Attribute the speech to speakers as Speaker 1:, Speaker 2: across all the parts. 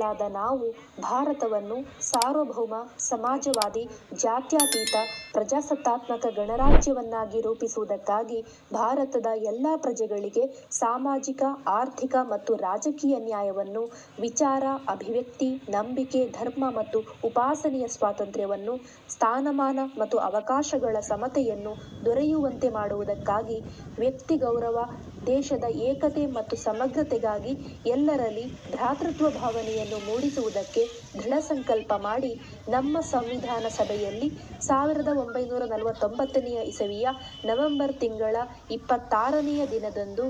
Speaker 1: ಪ್ರಜೆಗಳಾದ ನಾವು ಭಾರತವನ್ನು ಸಾರ್ವಭೌಮ, ಸಮಾಜವಾದಿ, ಜಾತ್ಯತೀತ, ಪ್ರಜಾಸತ್ತಾತ್ಮಕ ಗಣರಾಜ್ಯವನ್ನಾಗಿ ರೂಪಿಸುವುದಕ್ಕಾಗಿ ಭಾರತದ ಎಲ್ಲ ಪ್ರಜೆಗಳಿಗೆ ಸಾಮಾಜಿಕ, ಆರ್ಥಿಕ ಮತ್ತು ರಾಜಕೀಯ ನ್ಯಾಯವನ್ನು, ವಿಚಾರ, ಅಭಿವ್ಯಕ್ತಿ, ನಂಬಿಕೆ, ಧರ್ಮ ಮತ್ತು ಉಪಾಸನೆಯ ಸ್ವಾತಂತ್ರ್ಯವನ್ನು, ಸ್ಥಾನಮಾನ ಮತ್ತು ಅವಕಾಶಗಳ ಸಮತೆಯನ್ನು ದೊರೆಯುವಂತೆ ಮಾಡುವುದಕ್ಕಾಗಿ, ವ್ಯಕ್ತಿ ಗೌರವ, ದೇಶದ ಏಕತೆ ಮತ್ತು ಸಮಗ್ರತೆಗಾಗಿ ಎಲ್ಲರಲ್ಲಿ ಭ್ರಾತೃತ್ವ ಭಾವನೆಯನ್ನು ಮೂಡಿಸುವುದಕ್ಕೆ ದೃಢ ಸಂಕಲ್ಪ ಮಾಡಿ ನಮ್ಮ ಸಂವಿಧಾನ ಸಭೆಯಲ್ಲಿ 1949ನೇ ಇಸವಿಯ ನವೆಂಬರ್ ತಿಂಗಳ 26ನೆಯ ದಿನದಂದು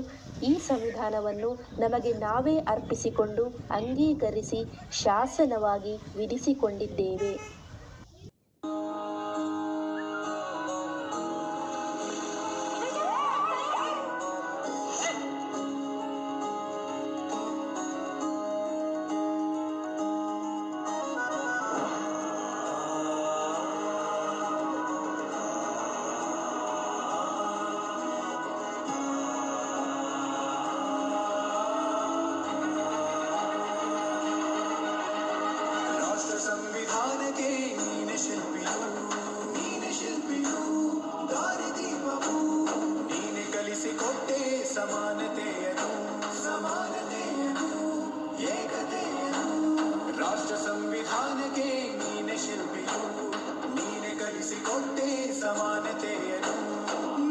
Speaker 1: ಈ ಸಂವಿಧಾನವನ್ನು ನಮಗೆ ನಾವೇ ಅರ್ಪಿಸಿಕೊಂಡು ಅಂಗೀಕರಿಸಿ ಶಾಸನವಾಗಿ ವಿಧಿಸಿಕೊಂಡಿದ್ದೇವೆ.
Speaker 2: ರಾಷ್ಟ್ರ ಸಂವಿಧಾನಕ್ಕೆ ನೀನೆ ಶಿಲ್ಪಿಯು, ನೀನೆ ಕಲಿಸಿಕೊಟ್ಟೆ ಸಮಾನತೆಯನ್ನು.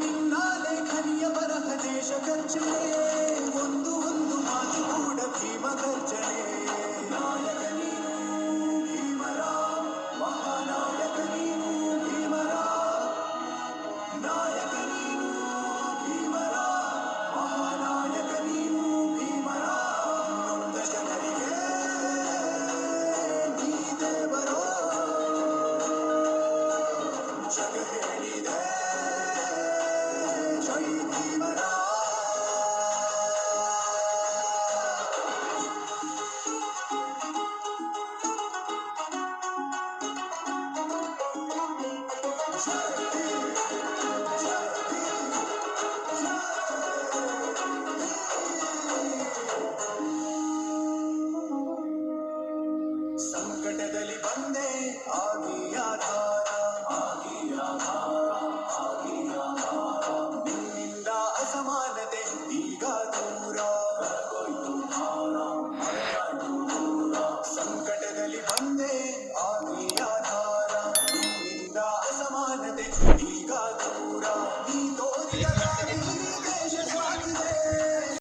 Speaker 2: ನಿನ್ನ ಲೇಖನಿಯ ಬರಹ ದೇಶ ಗರ್ಜನೆ, ಒಂದು ಒಂದು ಮಾತು ಕೂಡ ಭೀಮ ಗರ್ಜನೆ. ನಾಯಕ ನೀನು ಭೀಮರ, ಮಹಾನಾಯಕ ನೀನು ಭೀಮರ, ನಾಯಕ ನೀನು ಭೀಮರ, ಮಹಾನಾಯಕ ನೀನು ಭೀಮರ. ನೊಂದ ಜನರಿಗೆ ನೀ ದೇವರೋ ಜಗ ಹೇಳಿದೆ ಜೈ ಭೀಮರ. ಸಂಕಟದಲ್ಲಿ ಬಂದೆ ಆಗಿ ಆಧಾರ, ಆಗಿ ಆಧಾರ, ಆಗಿ ಆಧಾರ. ನಿನ್ನಿಂದ ಅಸಮಾನತೆ ಈಗ ದೂರ, ಕರಗೋಯ್ತು ಭಾರ, ಮರೆಯಾಯ್ತು ದೂರ. ಸಂಕಟದಲ್ಲಿ ಬಂದೆ ಆಗಿ ಆಧಾರ, ನಿನ್ನಿಂದ ಅಸಮಾನತೆ ಈಗ ದೂರ. ನೀ ತೋರಿದ